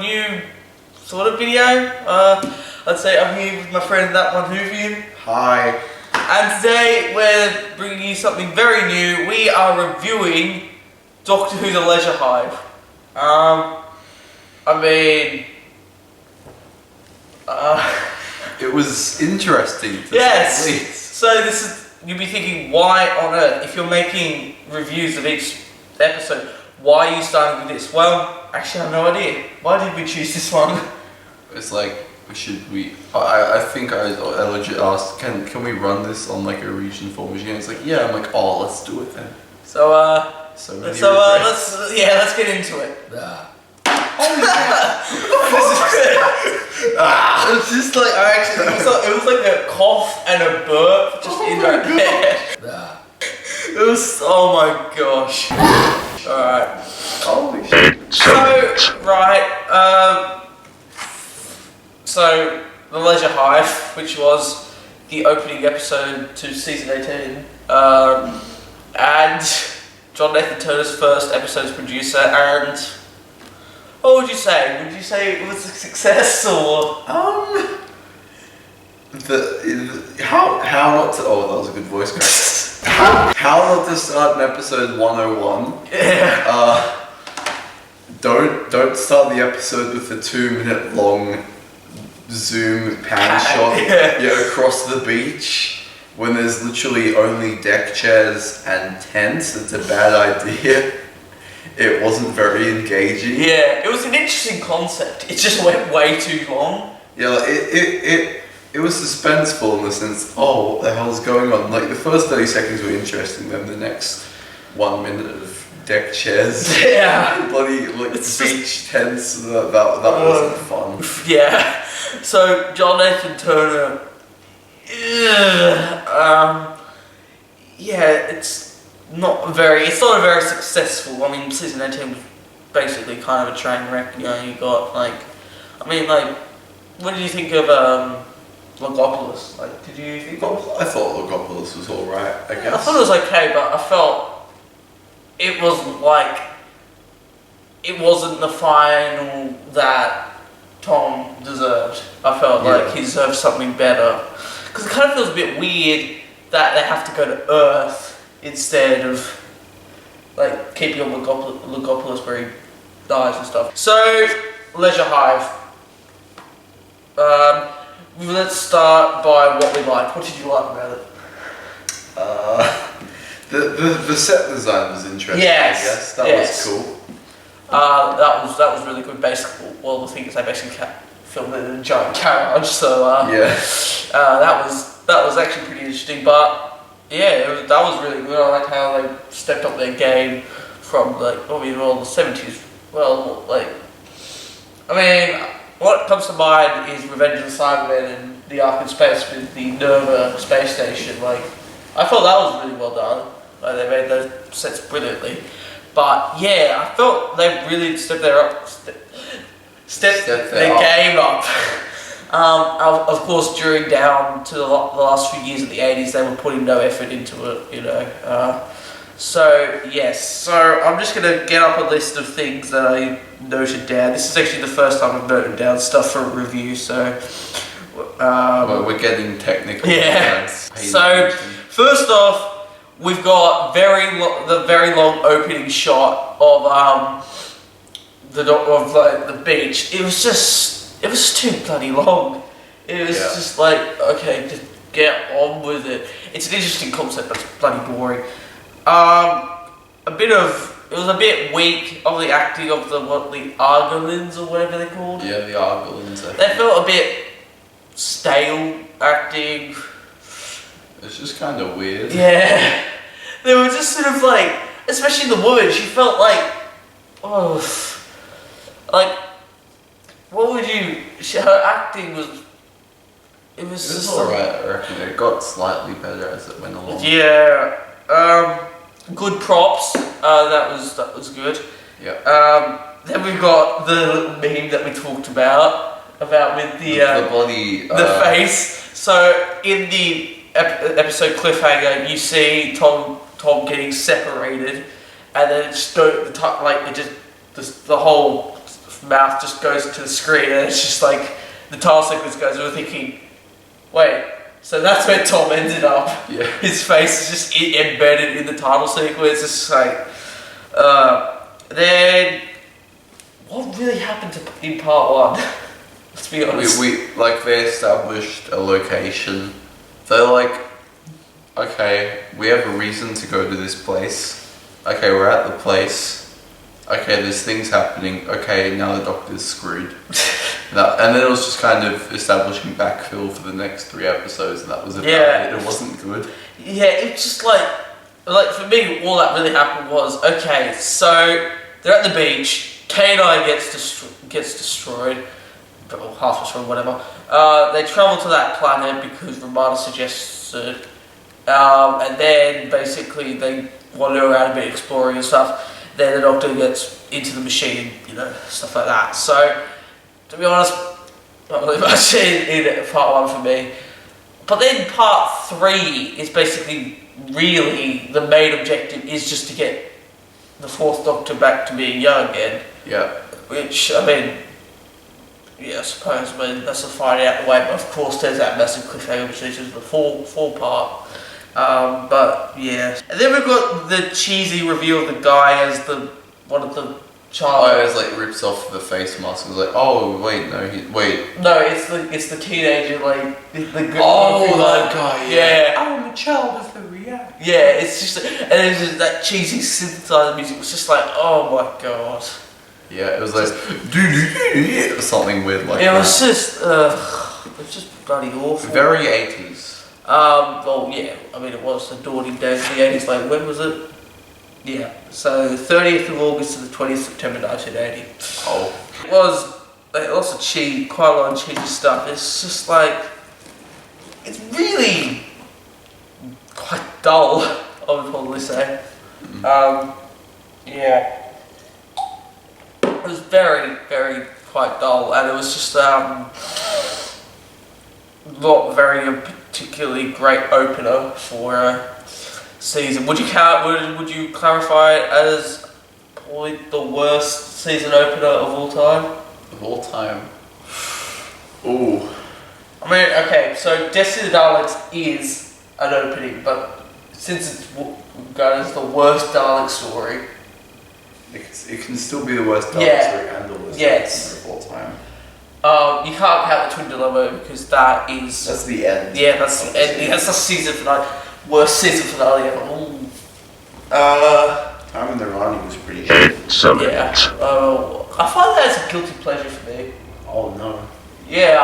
new sort of video. Let's say I'm here with my friend ThatOneWhovian. Hi. And today we're bringing you something very new. We are reviewing Doctor Who: The Leisure Hive. It was interesting to yes. say the least. So this is, you'll be thinking, why on earth, if you're making reviews of each episode, why are you starting with this? Well, actually I have no idea. Why did we choose this one? It's like, I think I legit asked, can we run this on like a region 4 machine? It's like, yeah, I'm like, oh, let's do it then. Let's get into it. It's just like, it was like a cough and a burp just in my head. It was, oh my gosh. Alright. Holy shit. So, The Leisure Hive, which was the opening episode to season 18, and John Nathan Turner's first episode's producer, and what would you say? Would you say it was a success, or? How not to, oh, that was a good voice crack. How not to start an episode 101. Yeah. Don't start the episode with a 2-minute long zoom pan shot across the beach when there's literally only deck chairs and tents. It's a bad idea. It wasn't very engaging. Yeah, it was an interesting concept. It just went way too long. Yeah, it was suspenseful in the sense, oh, what the hell's going on? Like the first 30 seconds were interesting, then the next 1 minute of deck chairs, bloody beach tents. That wasn't fun. Yeah. So John Nathan Turner, it's not a very successful. I mean, season 18 was basically kind of a train wreck. You know, you got what did you think of Logopolis? Like, did you think? I thought Logopolis was all right. I guess. I thought it was okay, but I felt it wasn't the final that Tom deserved. I felt like he deserved something better. Because it kind of feels a bit weird that they have to go to Earth instead of like keeping on Logopolis where he dies and stuff. So, Leisure Hive. Let's start by what we liked. What did you like about it? The set design was interesting. Yes. I guess that was cool. That was really good. Basically, well, the thing is, they basically filmed it in a giant garage. So that was actually pretty interesting. But yeah, that was really good. I like how they stepped up their game from all the 70s. Well, what comes to mind is Revenge of the Cybermen and the Ark in Space with the Nerva space station. I thought that was really well done. They made those sets brilliantly. But yeah, I felt they really stepped their game up. Of course, down to the last few years of the 80s, they were putting no effort into it, you know. So I'm just going to get up a list of things that I noted down. This is actually the first time I've noted down stuff for a review, so... we're getting technical. Yeah. So, first off, we've got the very long opening shot of the beach. It was too bloody long. It was just like, okay, just get on with it. It's an interesting concept, but it's bloody boring. It was a bit weak of the acting of the Argolins or whatever they're called. Yeah, the Argolins. They felt a bit stale acting. It's just kind of weird. Yeah. They were just sort of especially the woman, she felt her acting was... It was just alright, I reckon. It got slightly better as it went along. Yeah. Good props. That was good. Yeah. Then we've got the little meme that we talked about with the body, the face. So in the episode cliffhanger, you see Tom getting separated, and then the whole mouth just goes into the screen, and it's just like the title sequence goes. We're thinking, wait, so that's where Tom ended up. Yeah. His face is just embedded in the title sequence. It's just like, then what really happened in part one? Let's be honest. We they established a location. They're like, okay, we have a reason to go to this place. Okay, we're at the place. Okay, there's things happening. Okay, now the Doctor's screwed. And then it was just kind of establishing backfill for the next 3 episodes, and that was about it. It wasn't good. Yeah, it's just like for me, all that really happened was, okay, so they're at the beach. K9 gets destroyed, or half destroyed, whatever. They travel to that planet because Ramada suggested, and then basically they wander around a bit, exploring and stuff. Then the Doctor gets into the machine, stuff like that. So, to be honest, not really much in part one for me. But then part 3 is basically really the main objective is just to get the 4th Doctor back to being young again. Yeah. Which, I mean, yeah, I suppose, that's a find out the way. But of course, there's that massive cliffhanger, which is the full part. But yeah, and then we've got the cheesy reveal of the guy as one of the child. Oh, it's like rips off the face mask and was like, oh wait, no, wait. No, it's the teenager, like the oh, that guy. Yeah. I'm a child of the reality. Yeah, it's just and it's just that cheesy synthesizer music was just like, oh my god. Yeah, it was like something weird like that. It was just bloody awful. Very 80s. Well, yeah, I mean, it was the dawning days of the 80s, like, when was it? Yeah, so 30th of August to the 20th of September 1980. Oh. It was lots of quite a lot of cheesy stuff. It's just like, it's really quite dull, I would probably say. Yeah. It was very, very quite dull, and it was just, not very a particularly great opener for a season. Would you clarify it as probably the worst season opener of all time? Of all time. Ooh. I mean, okay, so Destiny of the Daleks is an opening, but since it's regarded as the worst Dalek story, it can still be the worst Dalek story and the worst opener of all time. You can't count the Twin Dilemma because that's the end. Yeah, that's the end. That's the season finale. Worst season finale ever. Ooh. Time in the Rani was pretty shit. Yeah. I find that as a guilty pleasure for me. Oh no. Yeah,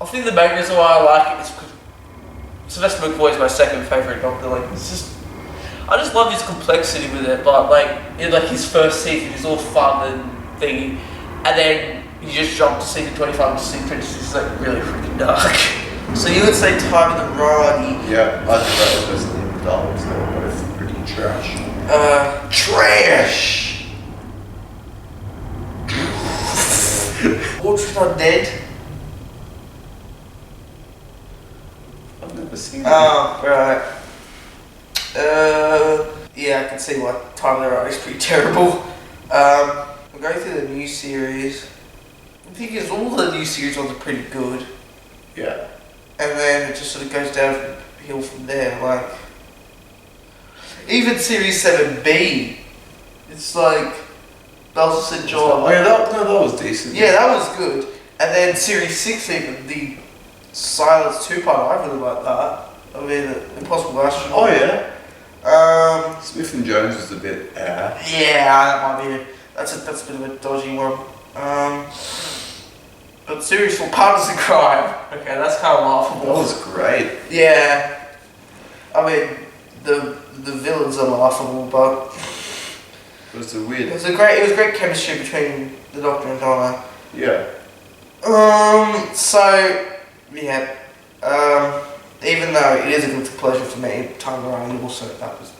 I think the main reason why I like it is because Sylvester McCoy is my second favourite Doctor. Like, I just love his complexity with it. But in his first season, it's all fun and thingy, and then you just jump to season 25 and season 26 is like really freaking dark. So you would say Time in the Rani? Yeah, I think that was Destiny of the Daleks. They were both pretty trash. Trash! Portrait Undead? I've never seen it. Oh, right. Yeah, I can see why Time in the Rani is pretty terrible. We're going through the new series. The thing is, all the new series ones are pretty good. Yeah. And then it just sort of goes downhill from there. Like, even Series 7B, it's like Bells of St. John. Oh yeah, that was decent. Yeah, that was good. And then Series 6, even the Silence 2-part, I really like that. I mean, Impossible Astronaut. Oh yeah. Smith and Jones was a bit. Yeah, that might be. That's a bit of a dodgy one. But Series 4, Partners in Crime. Okay, that's kind of laughable. That was great. Yeah. I mean, the villains are laughable, but It was weird. it was great chemistry between the Doctor and Donna. Yeah. So yeah. Even though it is a guilty pleasure for me, Time Around also that was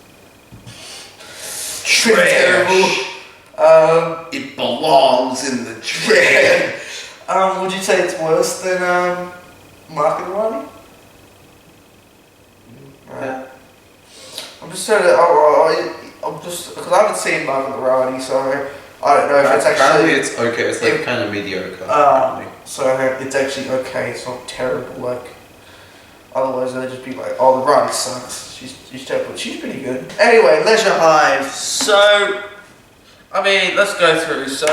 pretty terrible. It belongs in the trash. Would you say it's worse than Mark and Ronnie? Yeah. I'm just trying to. I'm just because I haven't seen Mark and Ronnie, so I don't know if it's actually... Apparently it's okay, it's like kind of mediocre. Apparently. So it's actually okay, it's not terrible, like... Otherwise they'd just be like, oh, the run sucks. She's terrible. She's pretty good. Anyway, Leisure Hive. So, I mean, let's go through. So,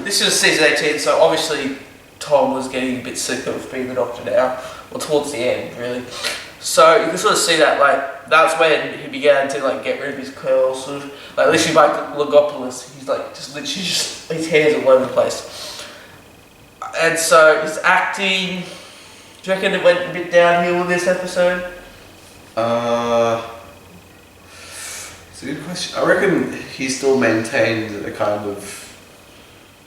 this is season 18, so obviously Tom was getting a bit sick of being the Doctor now. Well, towards the end, really. So, you can sort of see that, like, that's when he began to, like, get rid of his curls, sort of. Like, literally by Logopoulos, he's, like, just literally just, his hair's all over the place. And so, his acting... Do you reckon it went a bit downhill with this episode? It's a good question. I reckon he still maintained a kind of,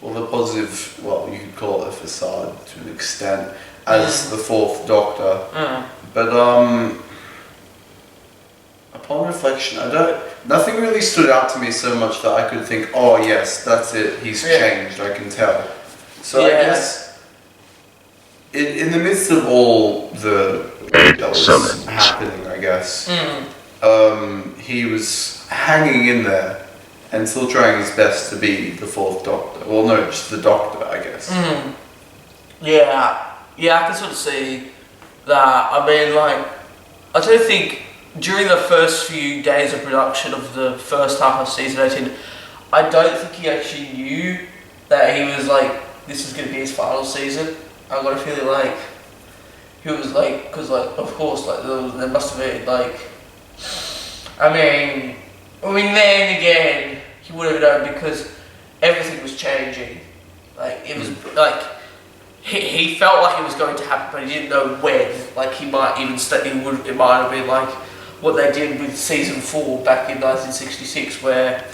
well, the positive, well, you could call it a facade to an extent, as the fourth Doctor. But, upon reflection, nothing really stood out to me so much that I could think, oh yes, that's it, he's changed, I can tell. So I guess... In the midst of all that was happening, I guess, he was hanging in there and still trying his best to be the fourth Doctor. Well, no, just the Doctor, I guess. Yeah, I can sort of see that. I mean, like, I don't think during the first few days of production of the first half of season 18, I don't think he actually knew that he was like, this is going to be his final season. I got a feeling like he was like, because like of course like there must have been like, I mean then again he would have known because everything was changing. Like it was like he felt like it was going to happen, but he didn't know when. Like he might even it might have been like what they did with season 4 back in 1966, where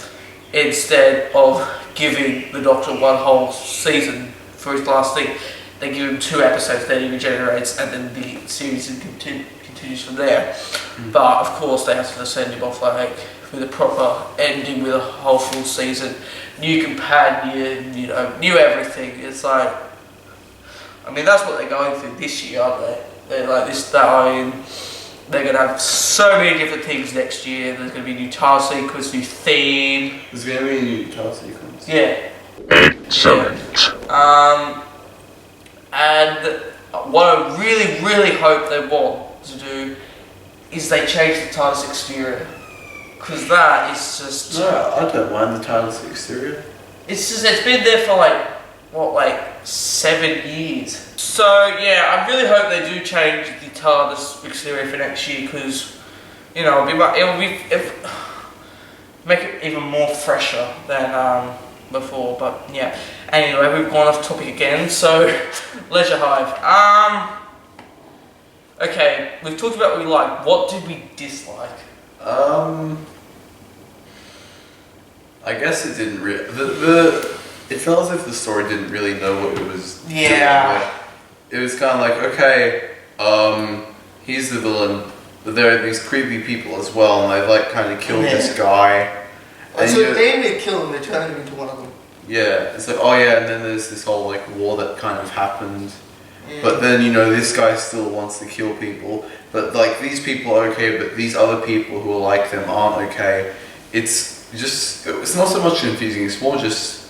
instead of giving the Doctor one whole season for his last thing, they give him 2 episodes, then he regenerates, and then the series continues from there. But of course, they have to send him off like with a proper ending, with a whole full season, new companion, you know, new everything. It's like, I mean, that's what they're going through this year, aren't they? They're like this, that. I mean, they're gonna have so many different things next year. There's gonna be a new title sequence, new theme. There's gonna be a new title sequence. Yeah. Excellent. And what I really, really hope they want to do is they change the TARDIS exterior. Because that is just... No, I don't mind the TARDIS exterior. It's just, it's been there for like, what, like 7 years. So yeah, I really hope they do change the TARDIS exterior for next year, because, you know, it'll make it even more fresher than before. But yeah, anyway, we've gone off topic again. So Leisure Hive. Okay, we've talked about what we like. What did we dislike? I guess it didn't really. It felt as if the story didn't really know what it was doing. Like, it was kind of like, okay, he's the villain, but there are these creepy people as well, and they like kind of killed this guy. And so they didn't kill him; they turned him into one of them. Yeah, it's like, oh yeah, and then there's this whole like war that kind of happened. But then, you know, this guy still wants to kill people. But like, these people are okay, but these other people who are like them aren't okay. It's not so much confusing, it's more just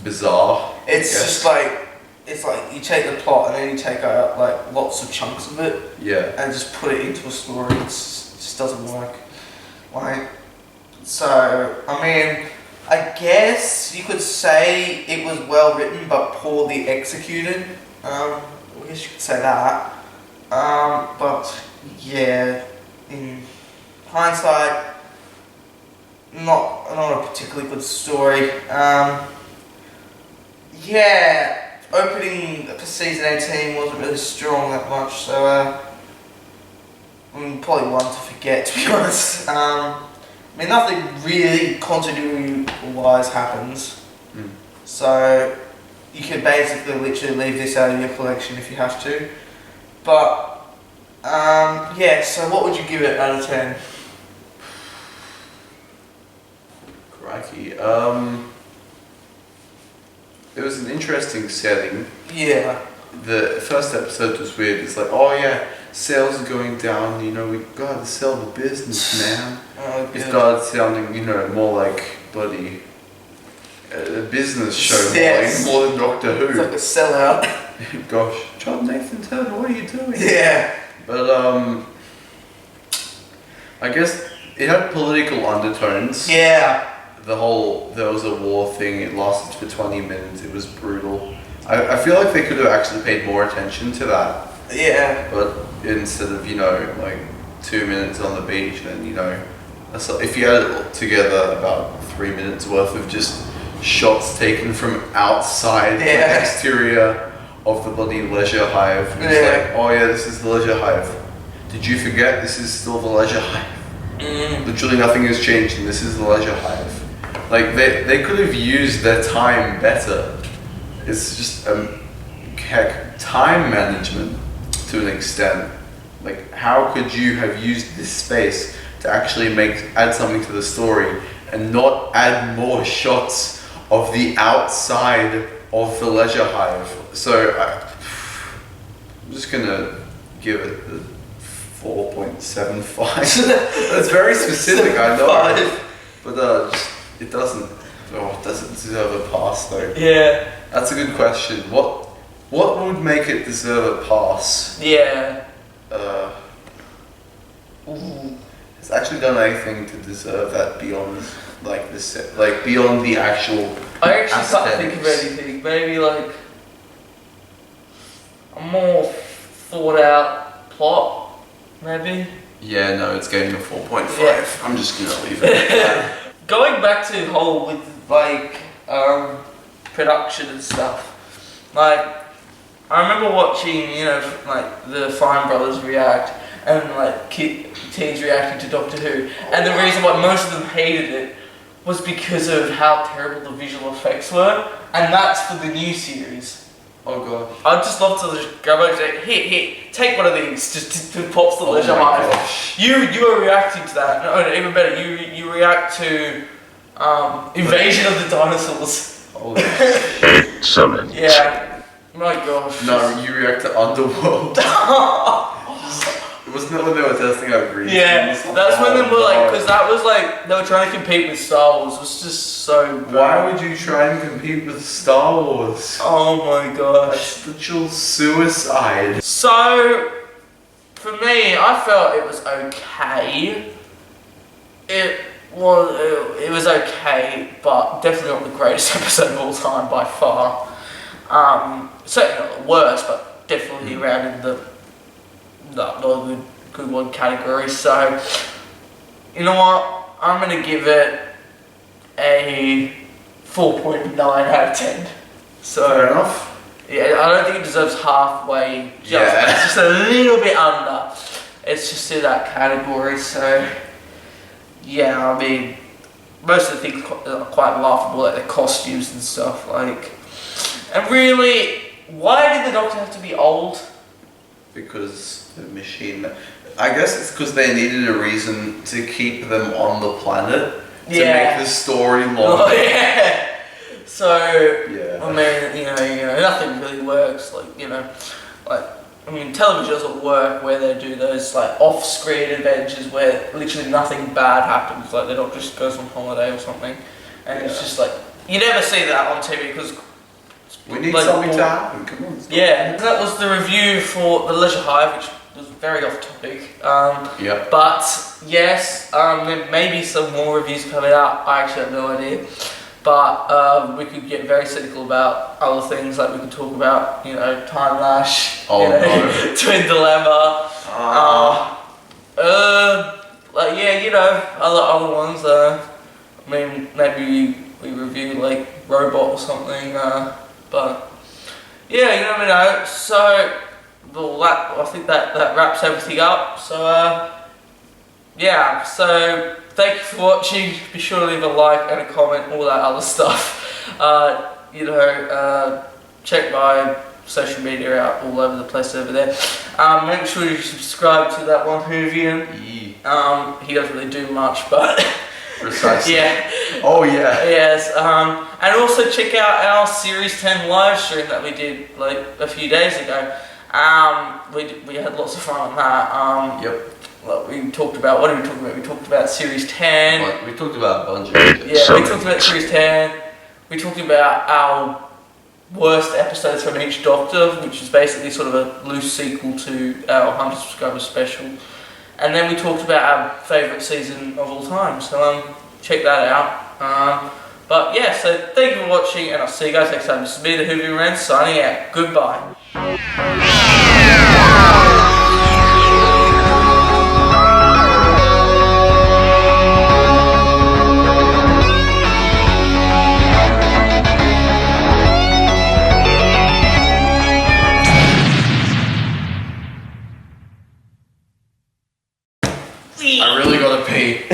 bizarre. It's just like, it's like you take the plot and then you take out like lots of chunks of it. Yeah. And just put it into a story. It just doesn't work. Like, so, I mean, I guess you could say it was well written but poorly executed. I guess you could say that. But yeah, in hindsight, not a particularly good story. Yeah, opening for season 18 wasn't really strong that much, so I mean, probably one to forget, to be honest. I mean, nothing really continuity-wise happens, so you can basically literally leave this out of your collection if you have to. But yeah, so what would you give it out of 10? Crikey. It was an interesting setting. Yeah. The first episode was weird. It's like, oh yeah, sales are going down, you know, we gotta sell the business, man. It's got sounding, you know, more like bloody a business show Yes. more than Doctor Who. It's like a sellout. Gosh, John Nathan Turner, what are you doing? Yeah. But I guess it had political undertones. Yeah. There was a war thing, it lasted for 20 minutes, it was brutal. I feel like they could have actually paid more attention to that. Yeah. But instead of, like 2 minutes on the beach, then, if you had it together about 3 minutes worth of just shots taken from outside the exterior of the bloody Leisure Hive. It's like, oh yeah, this is the Leisure Hive. Did you forget this is still the Leisure Hive? Literally nothing has changed and this is the Leisure Hive. Like, they could have used their time better. It's just, time management to an extent. Like, how could you have used this space to actually add something to the story and not add more shots of the outside of the Leisure Hive? So I'm just gonna give it the 4.75. That's very specific, I know, but it doesn't deserve a pass though. Yeah. That's a good question. What would make it deserve a pass? Yeah. It's actually done anything to deserve that beyond beyond the actual I actually can't aesthetics. think of anything. Maybe like a more thought out plot, maybe. Yeah, no, it's getting a 4.5. Yeah. I'm just gonna leave it at that. Going back to whole with production and stuff. Like, I remember watching, the Fine Brothers react and teens reacting to Doctor Who, and the reason why most of them hated it was because of how terrible the visual effects were, and that's for the new series. Oh god. I'd just love to just go over and say, here, take one of these, just to pops the Leisure Hive. Gosh. You are reacting to that. No, even better, you react to Invasion of the Dinosaurs. Holy Excellent. Yeah. My gosh. No, you react to Underworld. Wasn't that when they were testing out green? Yeah, screens? that's when they were no. because that was they were trying to compete with Star Wars. It was just so bad. Why would you try and compete with Star Wars? Oh my gosh. That's literal suicide. So, for me, I felt it was okay. It was okay, but definitely not the greatest episode of all time by far. Certainly not the worst, but definitely around in the good one category. So, you know what? I'm gonna give it a 4.9 out of 10. So, Fair enough. yeah, I don't think it deserves halfway. It's just a little bit under. It's just in that category. So, yeah, I mean, most of the things are quite laughable, like the costumes and stuff. And really, why did the Doctor have to be old? Because the machine. I guess it's because they needed a reason to keep them on the planet to make the story longer. Oh, yeah. So, Yeah. I mean, nothing really works. Television doesn't work where they do those off-screen adventures where literally nothing bad happens. Like the Doctor just goes on holiday or something, and it's just you never see that on TV because we need something to happen. Come on. Yeah, that was the review for the Leisure Hive, which was very off topic. But yes, there may be some more reviews coming out. I actually have no idea. But we could get very cynical about other things, like we could talk about, Time Lash, no. Twin Dilemma, other ones. Maybe we review Robot or something. But yeah, you never know. So I think that wraps everything up. So yeah. So thank you for watching. Be sure to leave a like and a comment, all that other stuff. Check my social media out all over the place over there. Make sure you subscribe to ThatOneWhovian. He doesn't really do much, but precisely. Yeah. Oh yeah. Yes. And also check out our Series 10 live stream that we did a few days ago. We had lots of fun on that. Yep. We talked about, what did we talk about? We talked about Series 10. We talked about a bunch of Yeah, we talked about Series 10. we talked about our worst episodes from each Doctor, which is basically sort of a loose sequel to our Hunter Subscriber special. And then we talked about our favourite season of all time, so check that out. But yeah, so thank you for watching, and I'll see you guys next time. This is me, the Whovian Man, signing out. Goodbye. I really gotta pee.